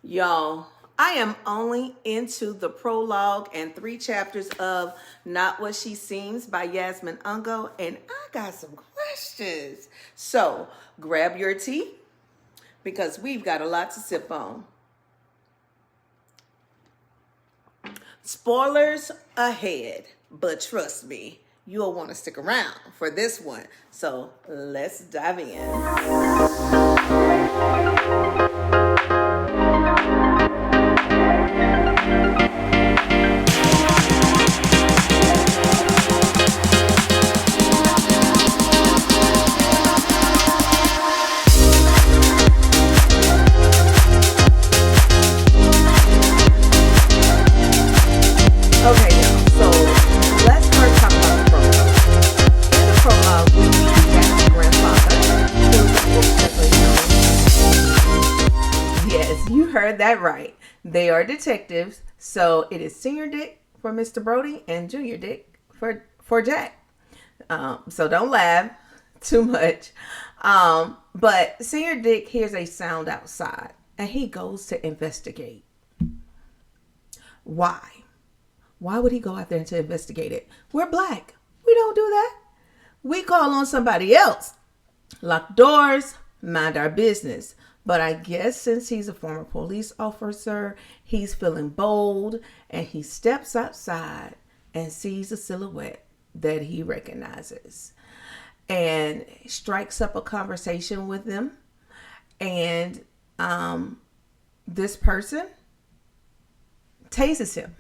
Y'all, I am only into the prologue and 3 chapters of Not What She Seems by Yasmin Ungo, and I got some questions. So grab your tea because we've got a lot to sip on. Spoilers ahead, but trust me, you'll want to stick around for this one. So let's dive in. Okay, now, so let's first talk about the prologue. In the prologue, we meet Jack's grandfather, who is affectionately known. Yes, you heard that right. They are detectives, so it is Senior Dick for Mr. Brody and Junior Dick for Jack. So don't laugh too much. But Senior Dick hears a sound outside, and he goes to investigate. Why? Why would he go out there to investigate it? We're black. We don't do that. We call on somebody else. Lock doors, mind our business. But I guess since he's a former police officer, he's feeling bold and he steps outside and sees a silhouette that he recognizes and strikes up a conversation with them. And this person tases him.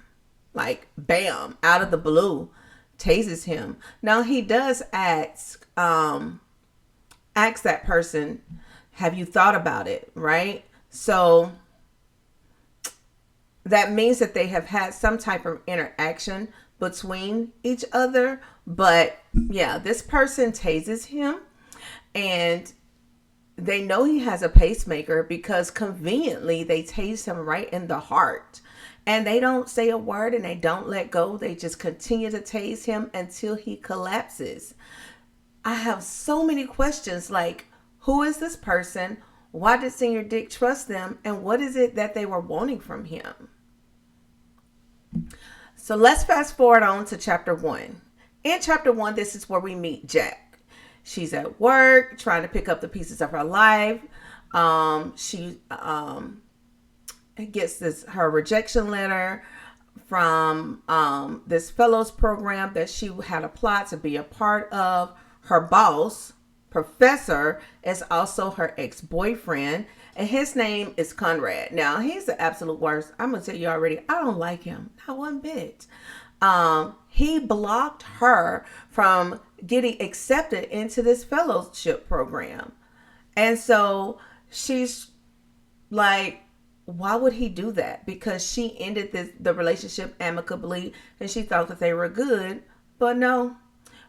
Like, bam, out of the blue, tases him. Now, he does ask that person, have you thought about it, right? So that means that they have had some type of interaction between each other. But yeah, this person tases him, and they know he has a pacemaker because conveniently they tase him right in the heart. And they don't say a word and they don't let go. They just continue to tase him until he collapses. I have so many questions like, who is this person? Why did Senior Dick trust them? And what is it that they were wanting from him? So let's fast forward on to chapter 1. In chapter 1, this is where we meet Jack. She's at work trying to pick up the pieces of her life. She gets her rejection letter from this fellows program that she had applied to be a part of. Her boss, professor, is also her ex-boyfriend, and his name is Conrad. Now, he's the absolute worst. I'm gonna tell you already, I don't like him, not one bit. He blocked her from getting accepted into this fellowship program, and so she's like, why would he do that? Because she ended the relationship amicably and she thought that they were good. But no,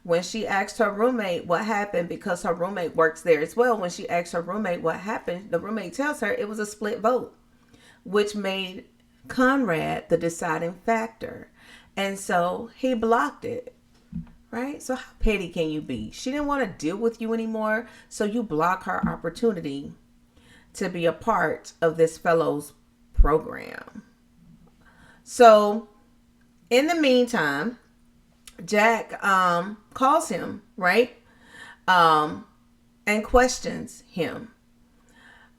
when she asked her roommate what happened, because her roommate works there as well, when she asked her roommate what happened, the roommate tells her it was a split vote, which made Conrad the deciding factor. And so he blocked it. Right? So how petty can you be? She didn't want to deal with you anymore, so you block her opportunity to be a part of this fellow's program. So in the meantime, Jack calls him, right? And questions him.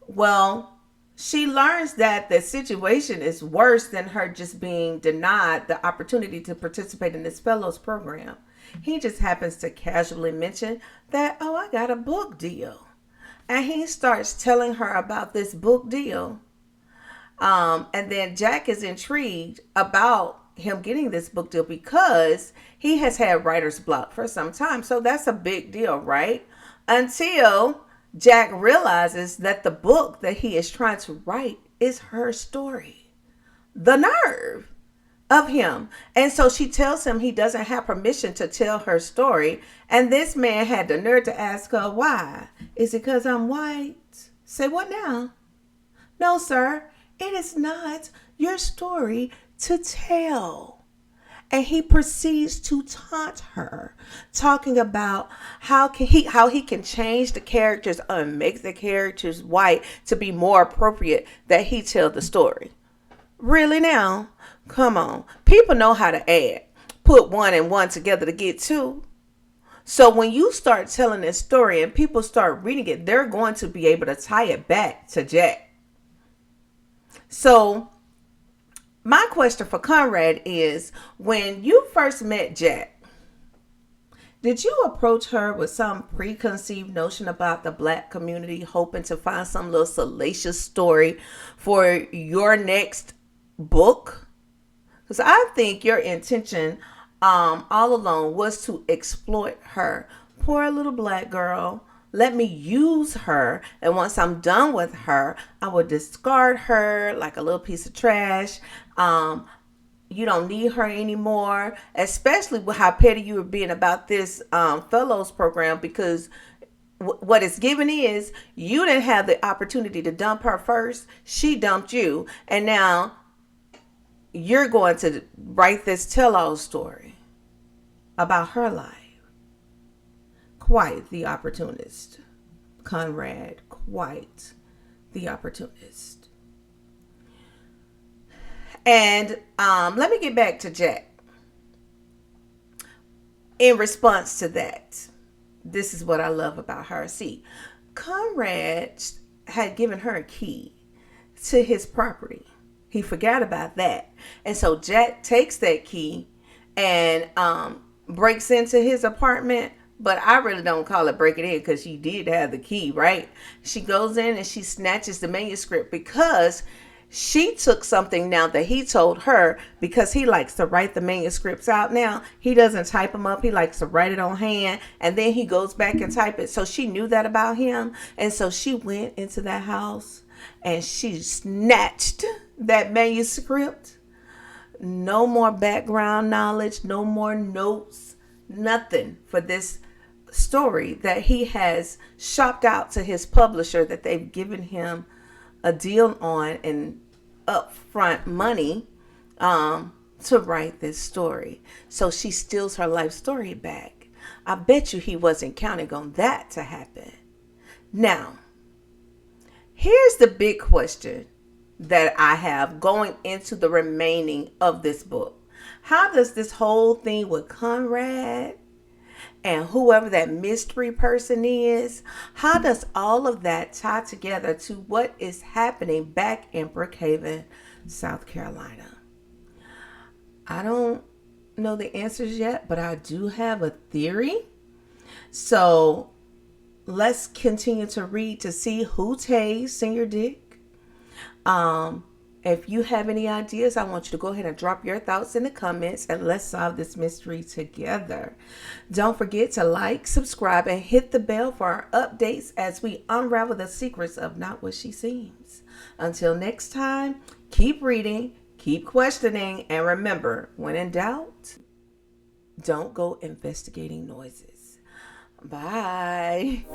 Well, she learns that the situation is worse than her just being denied the opportunity to participate in this fellow's program. He just happens to casually mention that, oh, I got a book deal. And he starts telling her about this book deal. And then Jack is intrigued about him getting this book deal because he has had writer's block for some time. So that's a big deal, right? Until Jack realizes that the book that he is trying to write is her story. The nerve of him. And so she tells him he doesn't have permission to tell her story. And this man had the nerve to ask her why. Is it because I'm white? Say what now? No, sir, it is not your story to tell. And he proceeds to taunt her, talking about how he can change the characters and make the characters white to be more appropriate that he tell the story. Really now? Come on. People know how to add. Put one and one together to get two. So when you start telling this story and people start reading it, they're going to be able to tie it back to Jack. So my question for Conrad is, when you first met Jack, did you approach her with some preconceived notion about the black community, hoping to find some little salacious story for your next book? Because I think your intention all along was to exploit her. Poor little black girl. Let me use her, and once I'm done with her, I will discard her like a little piece of trash. You don't need her anymore, especially with how petty you were being about this fellows program, because what it's given is you didn't have the opportunity to dump her first. She dumped you, and now you're going to write this tell-all story about her life. Quite the opportunist, Conrad. Quite the opportunist. And let me get back to Jack. In response to that, this is what I love about her. See, Conrad had given her a key to his property. He forgot about that. And so Jack takes that key and breaks into his apartment. But I really don't call it breaking in, because she did have the key, right? She goes in and she snatches the manuscript, because she took something now that he told her, because he likes to write the manuscripts out now. He doesn't type them up. He likes to write it on hand, and then he goes back and type it. So she knew that about him. And so she went into that house and she snatched that manuscript. No more background knowledge, no more notes, nothing for this story that he has shopped out to his publisher, that they've given him a deal on and upfront money to write this story. So she steals her life story back. I bet you he wasn't counting on that to happen. Now, here's the big question that I have going into the remaining of this book. How does this whole thing with Conrad and whoever that mystery person is, how does all of that tie together to what is happening back in Brook Haven, South Carolina? I don't know the answers yet, but I do have a theory. So let's continue to read to see who tased Senior Dick. If you have any ideas, I want you to go ahead and drop your thoughts in the comments, and let's solve this mystery together. Don't forget to like, subscribe, and hit the bell for our updates as we unravel the secrets of Not What She Seems. Until next time, keep reading, keep questioning, and remember, when in doubt, don't go investigating noises. Bye.